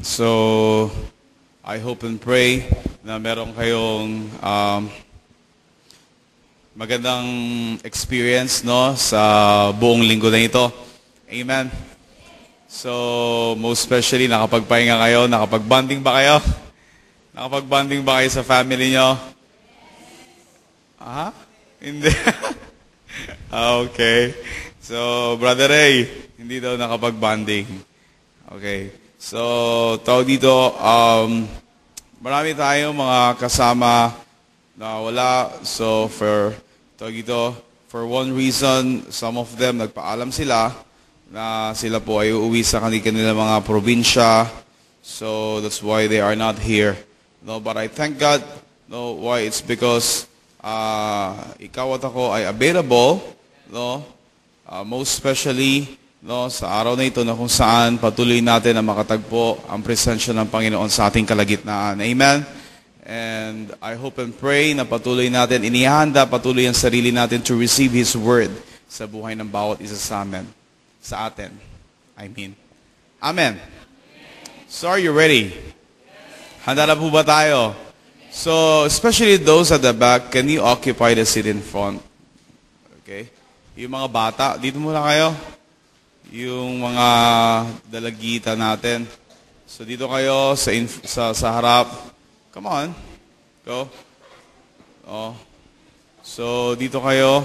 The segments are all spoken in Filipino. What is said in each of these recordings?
So, I hope and pray na meron kayong magandang experience, no, sa buong linggo na ito. Amen. So, most especially, nakapagpahinga kayo, nakapag-bonding ba kayo? Nakapag-bonding ba kayo sa family nyo? Aha? Hindi. Okay. So, Brother Ray, hindi daw nakapag-bonding. Okay. So, tawag dito, marami tayong mga kasama na wala. So, for one reason, some of them nagpaalam sila na sila po ay uuwi sa kanilang mga probinsya. So, that's why they are not here. No, but I thank God. No, why? It's because ikaw at ako ay available. No, most especially, no, sa araw na ito na kung saan patuloy natin na makatagpo ang presensya ng Panginoon sa ating kalagitnaan. Amen? And I hope and pray na patuloy natin, inihanda patuloy ang sarili natin to receive His Word sa buhay ng bawat isa sa amin. Sa atin. Amen. So are you ready? Handa na po ba tayo? So, especially those at the back, can you occupy the seat in front? Okay? Yung mga bata, dito muna kayo. Yung mga dalagita natin. So dito kayo sa harap. Come on. Go. Oh. So dito kayo.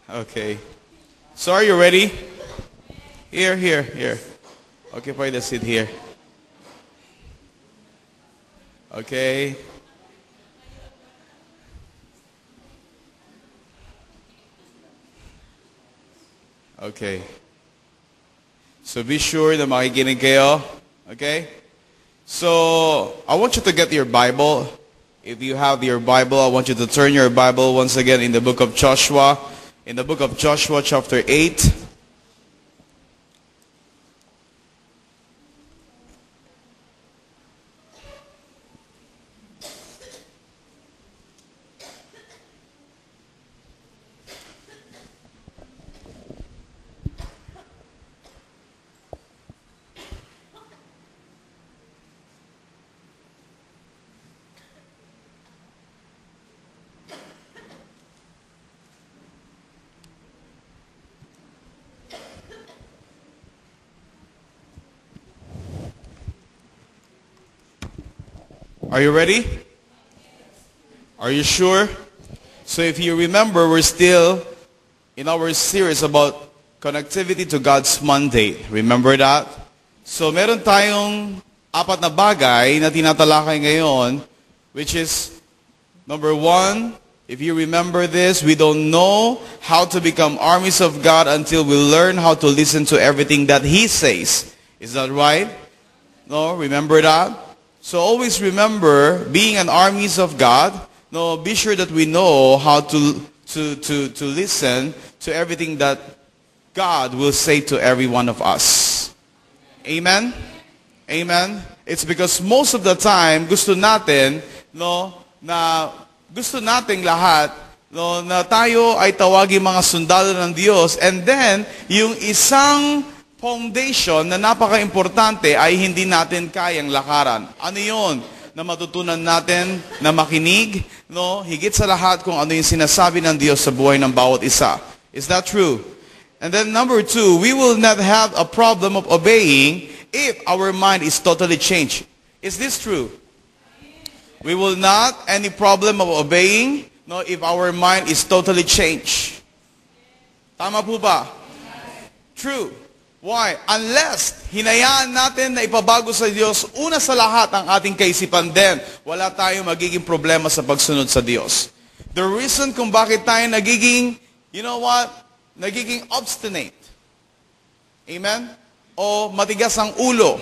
Okay. So are you ready? Here. Occupy the seat here. Okay. Okay. So be sure na makikinig kayo. Okay? So, I want you to get your Bible. If you have your Bible, I want you to turn your Bible once again in the book of Joshua. In the book of Joshua chapter 8. Are you ready? Are you sure? So if you remember, we're still in our series about connectivity to God's mandate. Remember that? So meron tayong apat na bagay na tinatalakay ngayon, which is, number one, if you remember this, we don't know how to become armies of God until we learn how to listen to everything that He says. Is that right? No? Remember that? So always remember, being an armies of God, no, be sure that we know how to listen to everything that God will say to every one of us. Amen? Amen? It's because most of the time, gusto natin, no, na gusto nating lahat, no, na tayo ay tawagin mga sundalo ng Diyos, and then, yung isang foundation na napaka-importante ay hindi natin kayang lakaran. Ano yun? Na matutunan natin na makinig, no? Higit sa lahat kung ano yung sinasabi ng Diyos sa buhay ng bawat isa. Is that true? And then number two, we will not have a problem of obeying if our mind is totally changed. Is this true? We will not any problem of obeying, no, if our mind is totally changed. Tama po ba? True. Why? Unless hinayaan natin na ipabago sa Diyos, una sa lahat ang ating kaisipan din, wala tayong magiging problema sa pagsunod sa Diyos. The reason kung bakit tayo nagiging, nagiging obstinate. Amen? O matigas ang ulo.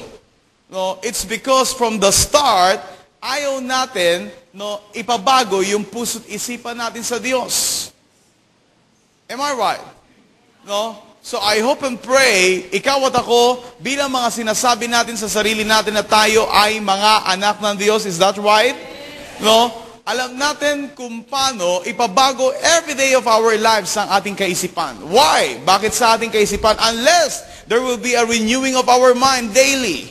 No, it's because from the start, ayaw natin, no, ipabago yung puso't isipan natin sa Diyos. Am I right? No? So I hope and pray, ikaw at ako, bilang mga sinasabi natin sa sarili natin na tayo ay mga anak ng Diyos. Is that right? No? alam natin kung paano ipabago every day of our lives ang ating kaisipan. Why? Bakit sa ating kaisipan? Unless there will be a renewing of our mind daily.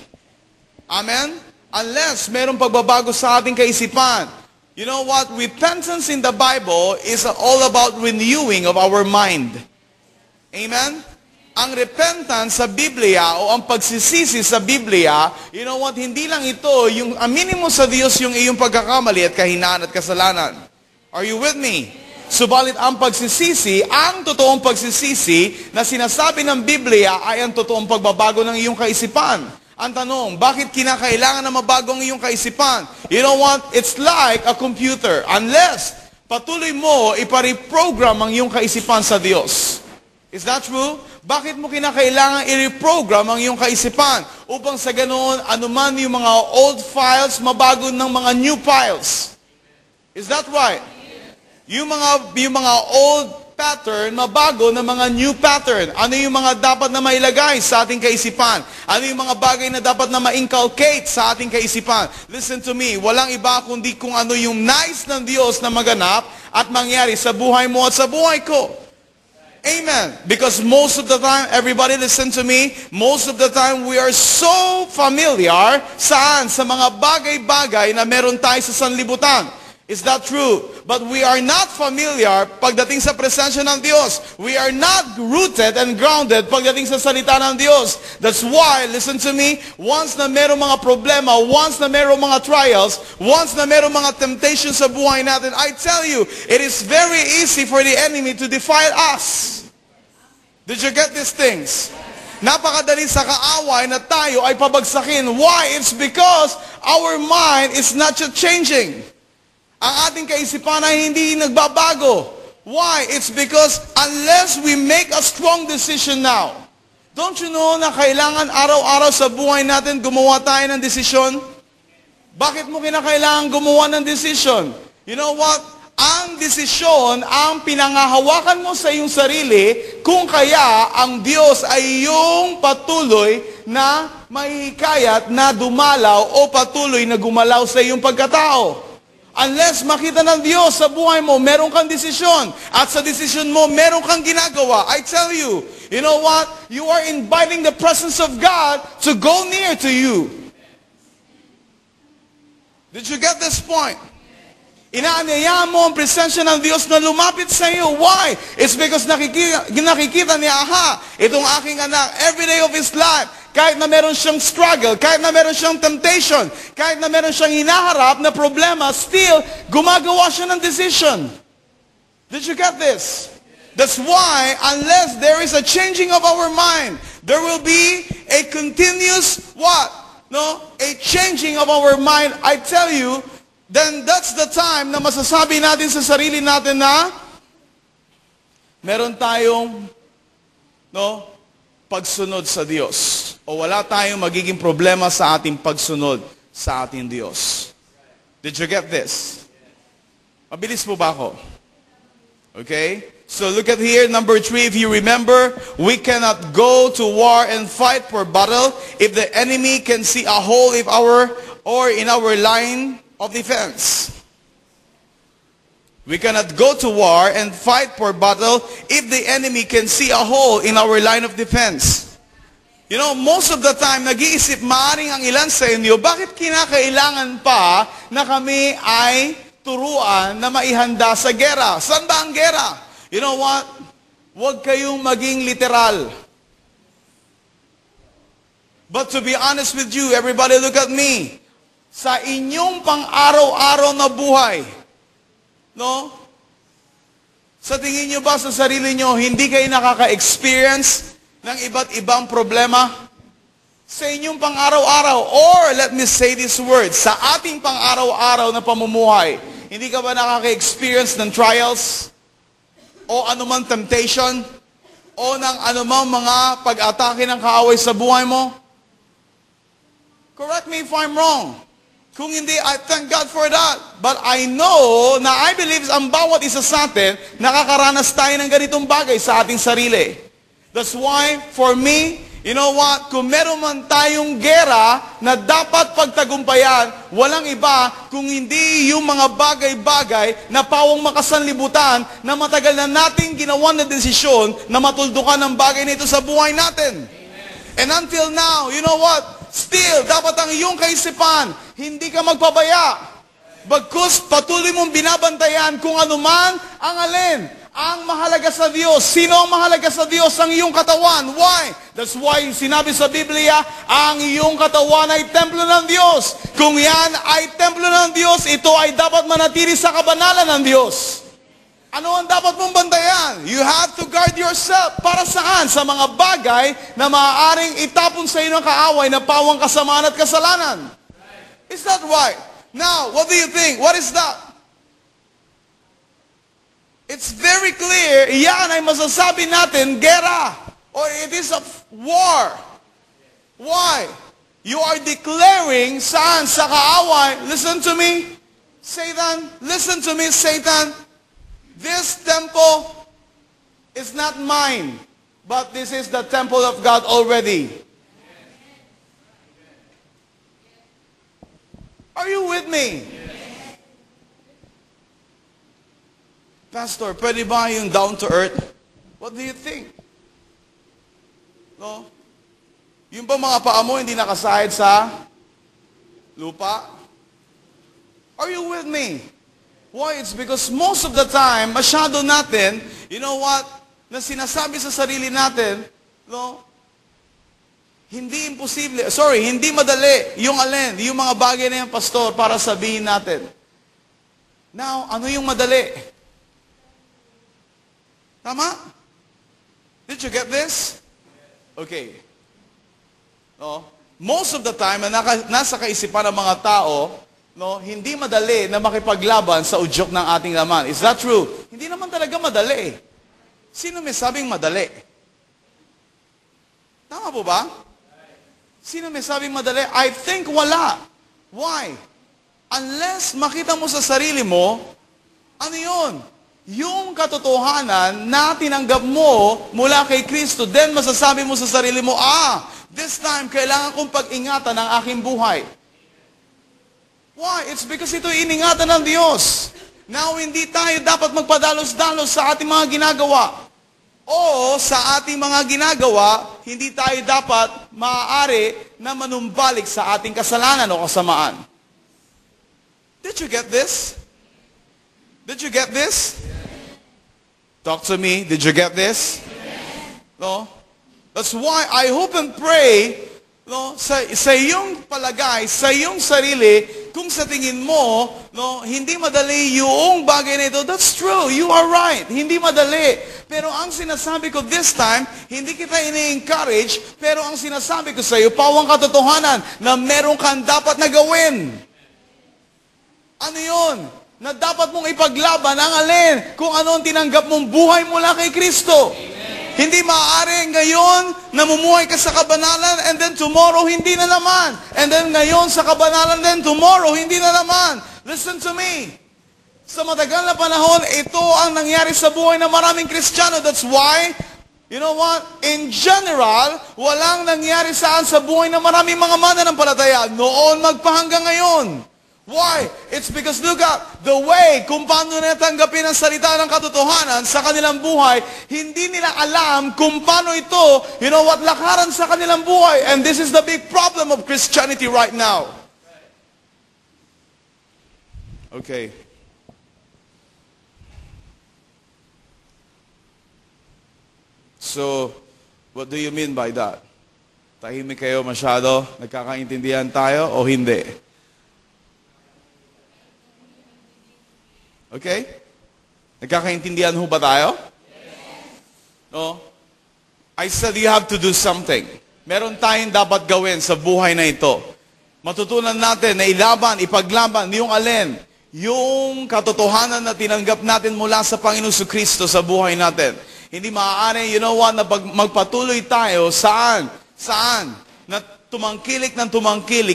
Amen? Unless merong pagbabago sa ating kaisipan. You know what? Repentance in the Bible is all about renewing of our mind. Amen? Ang repentance sa Biblia o ang pagsisisi sa Biblia, you know what, hindi lang ito, yung aminin mo sa Diyos yung iyong pagkakamali at kahinaan at kasalanan. Are you with me? Subalit ang pagsisisi, ang totoong pagsisisi na sinasabi ng Biblia ay ang totoong pagbabago ng iyong kaisipan. Ang tanong, bakit kinakailangan na mabago ang iyong kaisipan? You know what? It's like a computer. Unless patuloy mo ipareprogram ang iyong kaisipan sa Diyos. Is that true? Bakit mo kinakailangan i-reprogram ang iyong kaisipan? Upang sa ganoon, anuman yung mga old files, mabago ng mga new files. Is that right? Yung mga old pattern, mabago ng mga new pattern. Ano yung mga dapat na mailagay sa ating kaisipan? Ano yung mga bagay na dapat na ma-inculcate sa ating kaisipan? Listen to me, walang iba kundi kung ano yung nais ng Diyos na maganap at mangyari sa buhay mo at sa buhay ko. Amen. Because most of the time, everybody listen to me, most of the time we are so familiar saan? Sa mga bagay-bagay na meron tayo sa sanlibutan. Is that true? But we are not familiar pagdating sa presensya ng Diyos. We are not rooted and grounded pagdating sa salita ng Diyos. That's why, listen to me, once na meron mga problema, once na meron mga trials, once na meron mga temptations sa buhay natin, I tell you, it is very easy for the enemy to defile us. Did you get these things? Napakadali sa kaaway na tayo ay pabagsakin. Why? It's because our mind is not just changing. Ang ating kaisipan ay hindi nagbabago. Why? It's because unless we make a strong decision now, don't you know na kailangan araw-araw sa buhay natin gumawa tayo ng desisyon? Bakit mo kinakailangan gumawa ng desisyon? You know what? Ang desisyon, ang pinangahawakan mo sa iyong sarili, kung kaya ang Diyos ay iyong patuloy na mahihikayat na dumalaw o patuloy na gumalaw sa iyong pagkatao. Unless makita ng Diyos sa buhay mo, meron kang desisyon. At sa desisyon mo, meron kang ginagawa. I tell you, you know what? You are inviting the presence of God to go near to you. Did you get this point? Inaanyayaan mo ang presensya ng Diyos na lumapit sa iyo. Why? It's because nakikita niya, itong aking anak, every day of his life, kahit na meron siyang struggle, kahit na meron siyang temptation, kahit na meron siyang hinaharap na problema, still, gumagawa siya ng decision. Did you get this? That's why, unless there is a changing of our mind, there will be a continuous, what? No? A changing of our mind, I tell you, then that's the time na masasabi natin sa sarili natin na meron tayong pagsunod sa Diyos. O wala tayong magiging problema sa ating pagsunod sa ating Diyos. Did you get this? Mabilis po ba ako? Okay? So look at here, number 3, if you remember, we cannot go to war and fight for battle if the enemy can see a hole in our line of defense. We cannot go to war and fight for battle if the enemy can see a hole in our line of defense. You know, most of the time, nag-iisip, maaring ang ilan sa inyo, bakit kinakailangan pa na kami ay turuan na maihanda sa gera? Saan ba ang gera? You know what? Huwag kayong maging literal. But to be honest with you, everybody look at me. Sa inyong pang-araw-araw na buhay, sa tingin nyo ba sa sarili nyo, hindi kayo nakaka-experience ng iba't ibang problema? Sa inyong pang-araw-araw, or let me say this word, sa ating pang-araw-araw na pamumuhay, hindi ka ba nakaka-experience ng trials? O anumang temptation? O ng anumang mga pag-atake ng kaaway sa buhay mo? Correct me if I'm wrong. Kung hindi, I thank God for that. But I know na I believe ang bawat isa sa atin, nakakaranas tayo ng ganitong bagay sa ating sarili. That's why, for me, You know what? Kung meron man tayong gera na dapat pagtagumpayan, walang iba kung hindi yung mga bagay-bagay na pawang makasanlibutan na matagal na nating ginawa na desisyon na matuldukan ng bagay nito sa buhay natin. Amen. And until now, you know what? Still, dapat ang iyong kaisipan, hindi ka magpabaya. Bagkus patuloy mong binabantayan kung ano man ang alin. Ang mahalaga sa Diyos. Sino ang mahalaga sa Diyos? Ang iyong katawan. Why? That's why sinabi sa Biblia, ang iyong katawan ay templo ng Diyos. Kung yan ay templo ng Diyos, ito ay dapat manatili sa kabanalan ng Diyos. Ano ang dapat mong bantayan? You have to guard yourself. Para saan? Sa mga bagay na maaaring itapon sa iyo ng kaaway na pawang kasamaan at kasalanan. Is that right? Now, what do you think? What is that? It's very clear, yan ay masasabi natin, gera, or it is a war. Why? You are declaring, saan? Sa kaaway, listen to me, Satan, listen to me, Satan, this temple is not mine, but this is the temple of God already. Are you with me? Pastor, pwede ba yung down to earth? What do you think? No? Yung ba mga paa mo hindi nakasahid sa lupa? Are you with me? Why? It's because most of the time, masyado natin, you know what, na sinasabi sa sarili natin, no? Hindi madali yung alin, yung mga bagay na yung pastor para sabihin natin. Now, ano yung madali? Tama? Did you get this? Okay. No? Most of the time, na nasa kaisipan ng mga tao, no, hindi madali na makipaglaban sa udyok ng ating laman. Is that true? Hindi naman talaga madali. Sino may sabing madali? Tama po ba? Sino may sabing madali? I think wala. Why? Unless makita mo sa sarili mo, ano yun? Yung katotohanan na tinanggap mo mula kay Kristo, then masasabi mo sa sarili mo, this time, kailangan kong pag-ingatan ang aking buhay. Why? It's because ito iningatan ng Diyos. Now, hindi tayo dapat magpadalos-dalos sa ating mga ginagawa. O sa ating mga ginagawa, hindi tayo dapat maaari na manumbalik sa ating kasalanan o kasamaan. Did you get this? Did you get this? Talk to me. Did you get this? No? That's why I hope and pray, no, sa iyong palagay, sa iyong sarili, kung sa tingin mo, no, hindi madali yung bagay na ito, that's true. You are right. Hindi madali. Pero ang sinasabi ko this time, hindi kita ini-encourage, pero ang sinasabi ko sa iyo, pawang katotohanan na meron kang dapat na gawin. Ano yun? Na dapat mong ipaglaban ang alin kung ano ang tinanggap mong buhay mula kay Kristo. Amen. Hindi maaari ngayon namumuhay ka sa kabanalan and then tomorrow hindi na naman. And then ngayon sa kabanalan then tomorrow hindi na naman. Listen to me. Sa matagal na panahon, ito ang nangyari sa buhay ng maraming Kristiyano. That's why, you know what? In general, walang nangyari saan sa buhay ng maraming mga mananampalataya noon magpahanggang ngayon. Why? It's because look at the way kung paano nila tanggapin ang salita ng katotohanan sa kanilang buhay, hindi nila alam kung paano ito, you know what, lakaran sa kanilang buhay. And this is the big problem of Christianity right now. Okay. So, what do you mean by that? Tahimik kayo masyado? Nagkakaintindihan tayo o hindi? Okay? Nagkakaintindihan ho ba tayo? Yes. No? I said you have to do something. Meron tayong dapat gawin sa buhay na ito. Matutunan natin na ilaban, ipaglaban, yung alin, yung katotohanan na tinanggap natin mula sa Panginoon Kristo sa buhay natin. Hindi maaari, you know what, na magpatuloy tayo saan? Na tumangkilik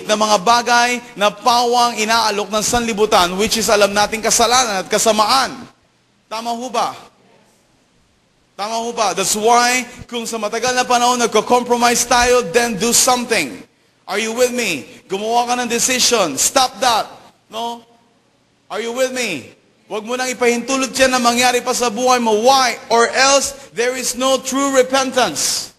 ng mga bagay na pawang inaalok ng sanlibutan, which is alam nating kasalanan at kasamaan. Tama ho ba? Tama ho ba? That's why, kung sa matagal na panahon nagko-compromise tayo, then do something. Are you with me? Gumawa ka ng decision. Stop that. No? Are you with me? Huwag mo nang ipahintulot yan na mangyari pa sa buhay mo. Why? Or else, there is no true repentance.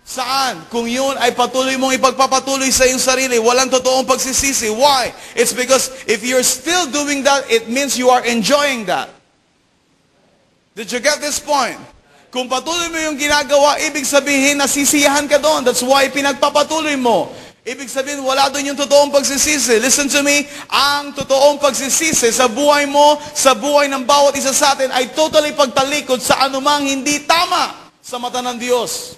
Saan? Kung yun ay patuloy mong ipagpapatuloy sa iyong sarili, walang totoong pagsisisi. Why? It's because if you're still doing that, it means you are enjoying that. Did you get this point? Kung patuloy mo yung ginagawa, ibig sabihin nasisiyahan ka doon. That's why pinagpapatuloy mo. Ibig sabihin, wala doon yung totoong pagsisisi. Listen to me, ang totoong pagsisisi sa buhay mo, sa buhay ng bawat isa sa atin, ay totally pagtalikod sa anumang hindi tama sa mata ng Diyos.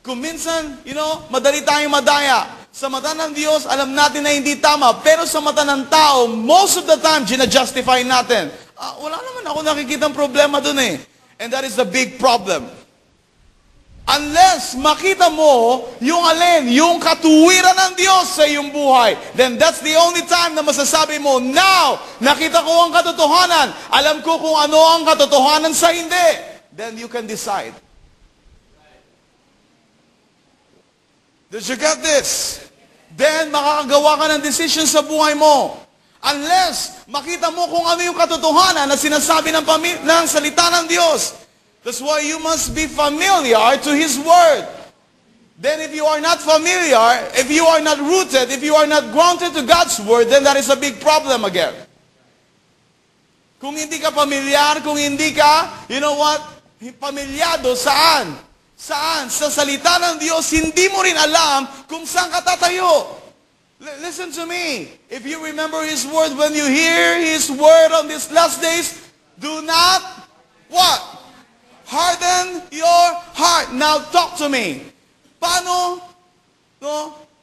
Kung minsan, madali tayong madaya. Sa mata ng Diyos, alam natin na hindi tama. Pero sa mata ng tao, most of the time, gina-justify natin. Wala naman ako nakikitang problema doon eh. And that is the big problem. Unless makita mo yung alin, yung katuwiran ng Diyos sa iyong buhay, then that's the only time na masasabi mo, now, nakita ko ang katotohanan, alam ko kung ano ang katotohanan sa hindi, then you can decide. Did you get this? Then makakagawa ka ng decision sa buhay mo. Unless makita mo kung ano yung katotohanan na sinasabi ng salita ng Diyos. That's why you must be familiar to His Word. Then if you are not familiar, if you are not rooted, if you are not grounded to God's Word, then that is a big problem again. Kung hindi ka pamilyar, kung hindi ka, pamilyado, saan? Saan? Sa salita ng Diyos, hindi mo rin alam kung saan ka tatayo. Listen to me. If you remember His Word, when you hear His Word on these last days, do not, what? Harden your heart. Now talk to me. Paano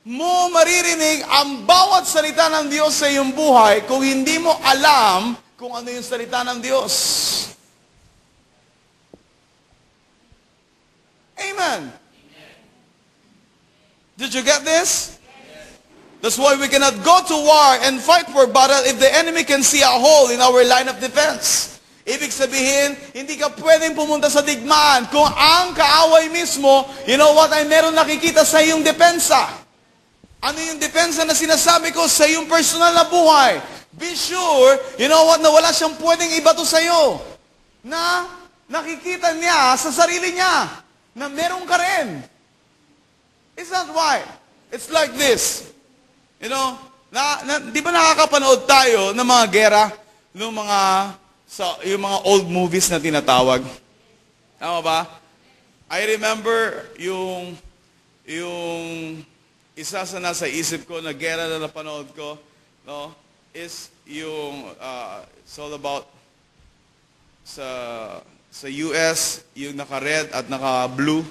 mo maririnig ang bawat salita ng Diyos sa iyong buhay kung hindi mo alam kung ano yung salita ng Diyos? Amen. Did you get this? That's why we cannot go to war and fight for battle if the enemy can see a hole in our line of defense. Ibig sabihin, hindi ka pwedeng pumunta sa digmaan kung ang kaaway mismo, ay meron nakikita sa iyong depensa. Ano yung depensa na sinasabi ko sa iyong personal na buhay? Be sure, na wala siyang pwedeng ibato sa iyo. Na nakikita niya sa sarili niya na meron ka rin. Is that right? It's like this. Di ba nakakapanood tayo ng mga gera, ng yung mga old movies na tinatawag? Tama ba? I remember yung isa sa nasa isip ko na gera na napanood ko, is yung it's all about sa US, yung naka-red at naka-blue.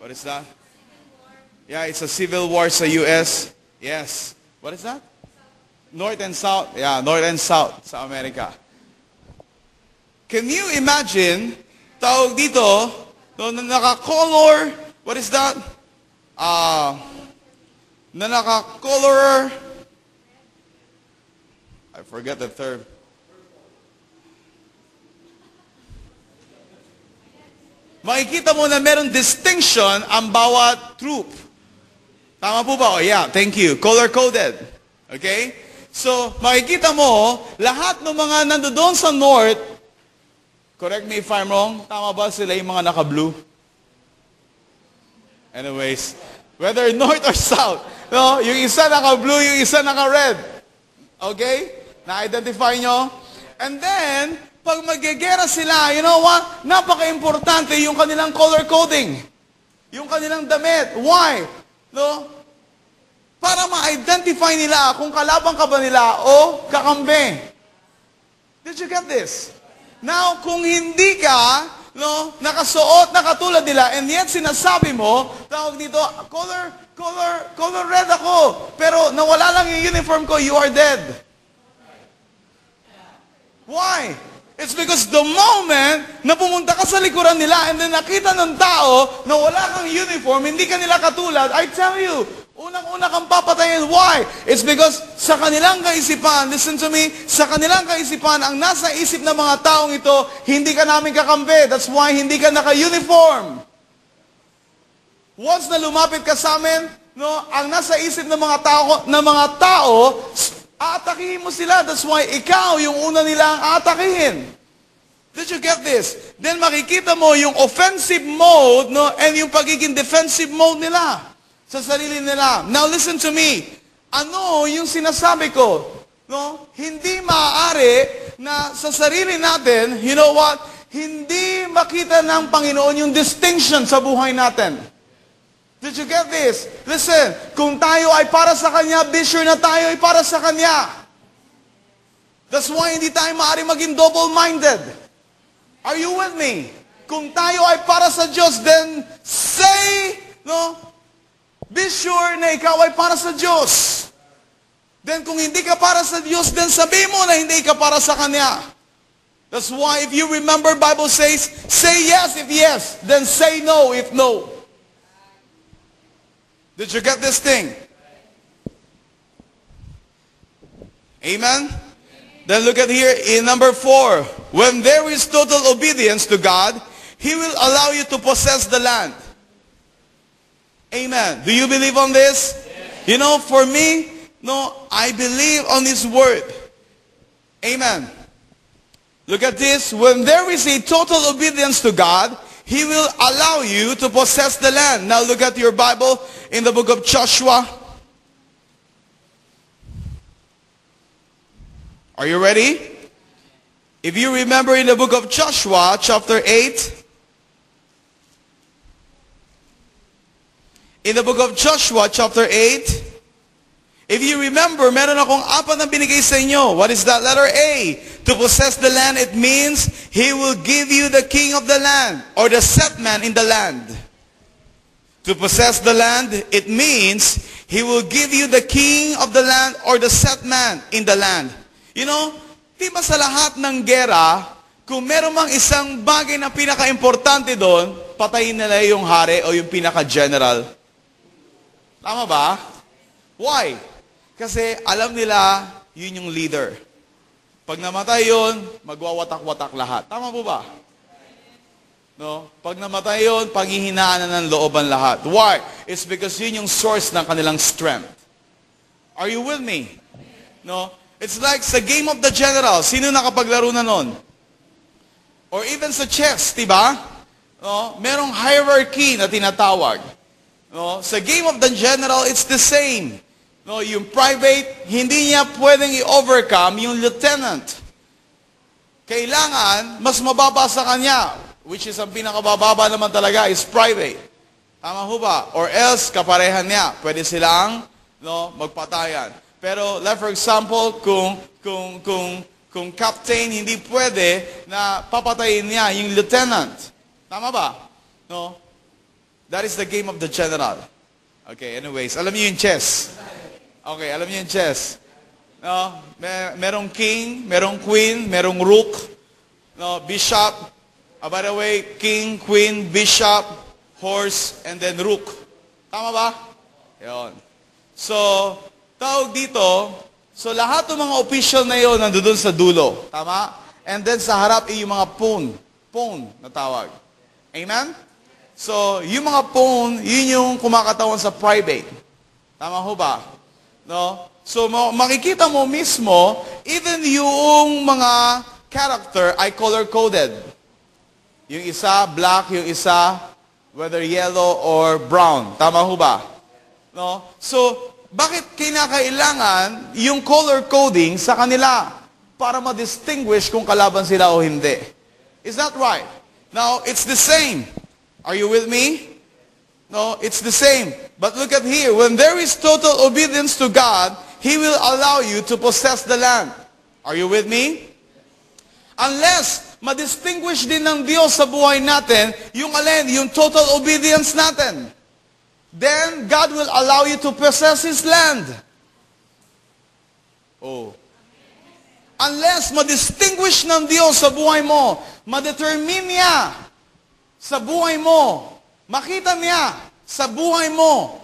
What is that? Yeah, it's a civil war sa US. Yes. What is that? North and South. Yeah, North and South sa Amerika. Can you imagine, tawag dito, na naka-color, what is that? Na naka-color, I forget the term. Makikita mo na meron distinction ang bawat troop. Tama po ba? Oh, yeah, thank you. Color-coded. Okay? So, makikita mo, lahat ng mga nandoon sa North, correct me if I'm wrong, tama ba sila yung mga naka-blue? Anyways, whether North or South, yung isa naka-blue, yung isa naka-red. Okay? Na-identify nyo? And then, pag magigera sila, napaka-importante yung kanilang color coding. Yung kanilang damit. Why? Para ma-identify nila kung kalaban ka ba nila o kakambe. Did you get this? Now, kung hindi ka, nakasuot na katulad nila, and yet sinasabi mo, tawag dito, color red ako, pero nawala lang yung uniform ko, you are dead. Why? It's because the moment na pumunta ka sa likuran nila, and then nakita ng tao na wala kang uniform, hindi ka nila katulad, I tell you, unang-una una kang papatayin. Why? It's because sa kanilang kaisipan, listen to me, sa kanilang kaisipan, ang nasa isip ng mga taong ito, hindi ka namin kakampi. That's why hindi ka naka-uniform. Once na lumapit ka sa amin, no, ang nasa isip ng mga tao, aatakihin mo sila. That's why ikaw yung una nilang aatakihin. Did you get this? Then makikita mo yung offensive mode, no, and yung pagiging defensive mode nila sa sarili nila. Now listen to me. Ano yung sinasabi ko? No? Hindi maaari na sa sarili natin, you know what? Hindi makita ng Panginoon yung distinction sa buhay natin. Did you get this? Listen, kung tayo ay para sa Kanya, be sure na tayo ay para sa Kanya. That's why hindi tayo maaari maging double-minded. Are you with me? Kung tayo ay para sa Diyos, then say, no, be sure na ikaw ay para sa Diyos. Then kung hindi ka para sa Diyos, then sabi mo na hindi ka para sa Kanya. That's why if you remember, Bible says, say yes if yes, then say no if no. Did you get this thing? Amen? Then look at here in number 4. When there is total obedience to God, He will allow you to possess the land. Amen. Do you believe on this? Yes. You know, for me, no, I believe on His word. Amen. Look at this. When there is a total obedience to God, He will allow you to possess the land. Now look at your Bible in the book of Joshua. Are you ready? If you remember in the book of Joshua, chapter 8, in the book of Joshua, chapter 8, if you remember, meron akong 4 na binigay sa inyo. What is that? Letter A. To possess the land, it means He will give you the king of the land, or the set man in the land. To possess the land, it means He will give you the king of the land, or the set man in the land. You know, di ba sa lahat ng gera, kung meron mang isang bagay na pinaka-importante doon, patayin nila yung hari o yung pinaka-general. Tama ba? Why? Kasi alam nila, yun yung leader. Pag namatay yun, magwawatak-watak lahat. Tama po ba? No? Pag namatay yun, panghihinaan na ng looban lahat. Why? It's because yun yung source ng kanilang strength. Are you with me? No? It's like sa game of the general. Sino nakapaglaro na nun? Or even sa chess, diba? No? Merong hierarchy na tinatawag. No? Sa game of the general, it's the same. No? Yung private, hindi niya pwedeng i-overcome yung lieutenant. Kailangan, mas mababa sa kanya, which is ang pinakabababa naman talaga, is private. Tama ho ba? Or else, kaparehan niya. Pwede silang, no, magpatayan. Pero, like for example, kung captain, hindi pwede na papatayin niya yung lieutenant. Tama ba? No? That is the game of the general. Okay, anyways, alam niyo yung chess. Okay, alam niyo yung chess. No? Merong king, merong queen, merong rook, no, bishop. By the way, king, queen, bishop, horse, and then rook. Tama ba? Yun. So, tawag dito, so lahat ng mga official na yun nandoon sa dulo. Tama? And then sa harap ay yung mga pawn. Pawn na tawag. Amen? So, yung mga pawn, yun yung kumakatawan sa private. Tama ho ba? No? So, makikita mo mismo, even yung mga character ay color-coded. Yung isa, black, yung isa, whether yellow or brown. Tama ho ba? No? So, bakit kinakailangan yung color coding sa kanila para ma-distinguish kung kalaban sila o hindi? Is that right? Now, it's the same. Are you with me? No, it's the same. But look at here. When there is total obedience to God, He will allow you to possess the land. Are you with me? Unless ma-distinguish din ng Diyos sa buhay natin yung alin, yung total obedience natin. Then God will allow you to possess His land. Oh. Unless ma-distinguish ng Diyos sa buhay mo, ma-determine niya sa buhay mo, makita niya sa buhay mo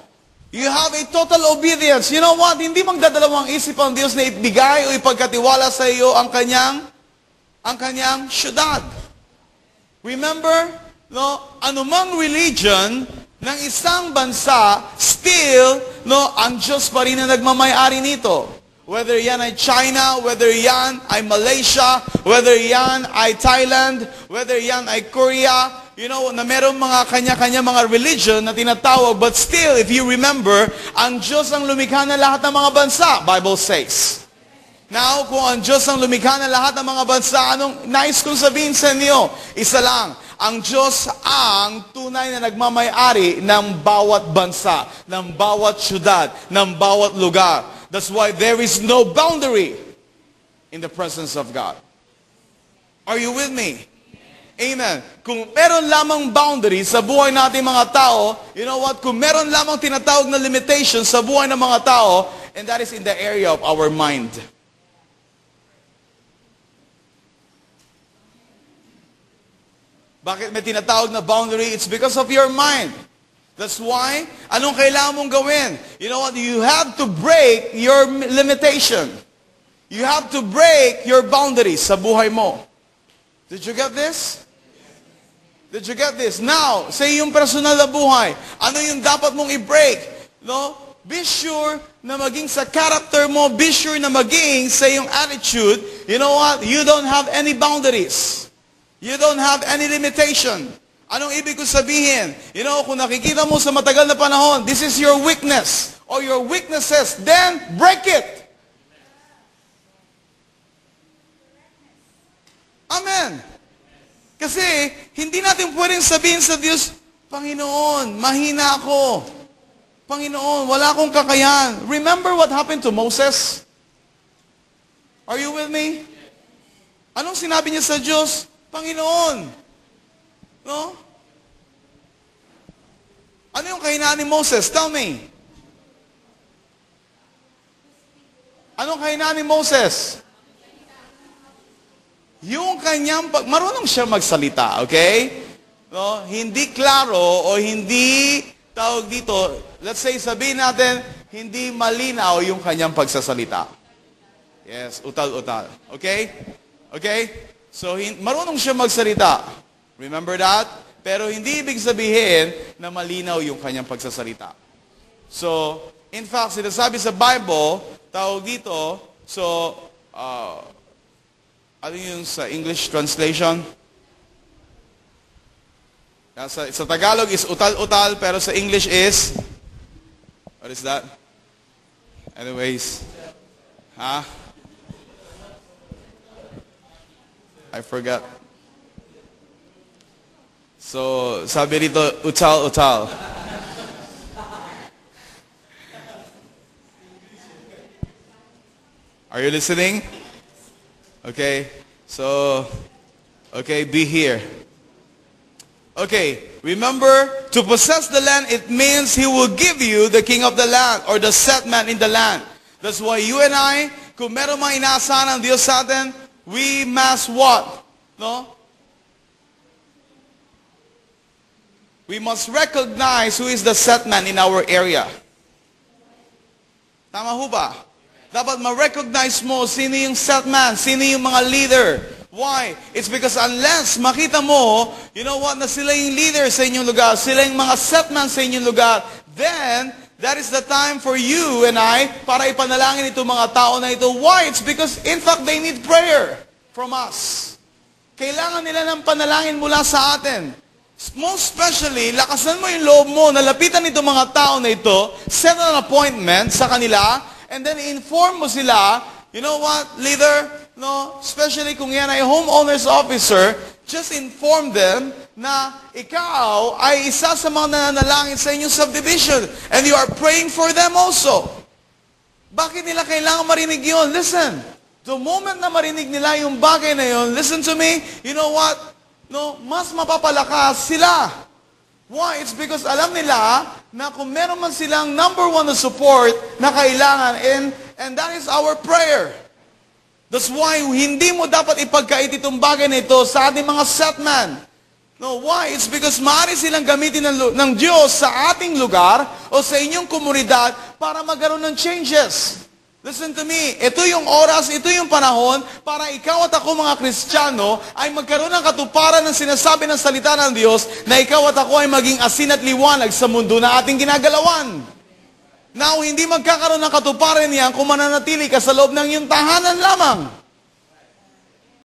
You have a total obedience. You know what? Hindi magdadalawang isip ang Diyos na ibigay o ipagkatiwala sa iyo ang kanyang syudad. Remember, no, anumang religion ng isang bansa, still, no, ang Diyos pa rin na nagmamay-ari nito. Whether yan ay China, whether yan ay Malaysia, whether yan ay Thailand, whether yan ay Korea, you know, na meron mga kanya-kanya mga religion na tinatawag, but still, if you remember, ang Diyos ang lumikha na lahat ng mga bansa, Bible says. Now, kung ang Diyos ang lumikha na lahat ng mga bansa, anong nais kong sabihin sa inyo? Isa lang, ang Diyos ang tunay na nagmamay-ari ng bawat bansa, ng bawat syudad, ng bawat lugar. That's why there is no boundary in the presence of God. Are you with me? Amen. Kung meron lamang boundary sa buhay natin mga tao, you know what? Kung meron lamang tinatawag na limitation sa buhay ng mga tao, and that is in the area of our mind. Bakit may tinatawag na boundary? It's because of your mind. That's why, anong kailangan mong gawin? You know what? You have to break your limitation. You have to break your boundaries sa buhay mo. Did you get this? Did you get this? Now, sa iyong personal na buhay, ano yung dapat mong i-break? No? Be sure na maging sa character mo, be sure na maging sa iyong attitude, you know what? You don't have any boundaries. You don't have any limitation. Anong ibig ko sabihin? You know, kung nakikita mo sa matagal na panahon, this is your weakness or your weaknesses, then break it. Amen. Kasi, hindi natin pwedeng sabihin sa Diyos, Panginoon, mahina ako. Panginoon, wala akong kakayahan. Remember what happened to Moses? Are you with me? Anong sinabi niya sa Diyos? Panginoon, no? Ano yung kahinaan ni Moses? Tell me. Anong kahinaan ni Moses? Yung kanyang marunong siya magsalita, okay? No? Hindi klaro o hindi tawag dito, let's say sabihin natin, hindi malinaw yung kanyang pagsasalita. Yes, utal-utal. Okay? Okay? So, marunong siya magsalita. Remember that? Pero hindi ibig sabihin na malinaw yung kanyang pagsasalita. So, in fact, sinasabi sa Bible, tawag dito, so, ano yung sa English translation? Sa Tagalog is utal-utal, pero sa English is, what is that? Anyways, I forgot. So, sabi dito, utal-utal. Are you listening? Okay. So, okay, be here. Okay, remember, to possess the land, it means He will give you the king of the land or the set man in the land. That's why you and I, kung meron mga inaasahan ng Diyos sa atin, we must what? No? We must recognize who is the set man in our area. Tama ho ba? Dapat ma-recognize mo sino yung set man, sino yung mga leader. Why? It's because unless makita mo, you know what, na sila yung leader sa inyong lugar, sila yung mga set man sa inyong lugar, then, that is the time for you and I para ipanalangin itong mga tao na ito. Why? It's because, in fact, they need prayer from us. Kailangan nila ng panalangin mula sa atin. Most especially, lakasan mo yung loob mo, nalapitan itong mga tao na ito, set an appointment sa kanila, and then inform mo sila, you know what, leader, no, especially kung yan ay homeowner's officer, just inform them na ikaw ay isa sa mga nananalangin sa inyong subdivision, and you are praying for them also. Bakit nila kailangan marinig yun? Listen, the moment na marinig nila yung bagay na yun, listen to me, you know what, no, mas mapapalakas sila. Why? It's because alam nila na kung meron man silang number one na support na kailangan, and that is our prayer. That's why hindi mo dapat ipagkait itong bagay na ito sa ating mga set man. No, why? It's because maaari silang gamitin ng Diyos sa ating lugar o sa inyong komunidad para magkaroon ng changes. Listen to me, ito yung oras, ito yung panahon para ikaw at ako mga Kristiyano ay magkaroon ng katuparan ng sinasabi ng salita ng Diyos na ikaw at ako ay maging asin at liwanag sa mundo na ating ginagalawan. Now, hindi magkakaroon ng katuparan yan kung mananatili ka sa loob ng iyong tahanan lamang.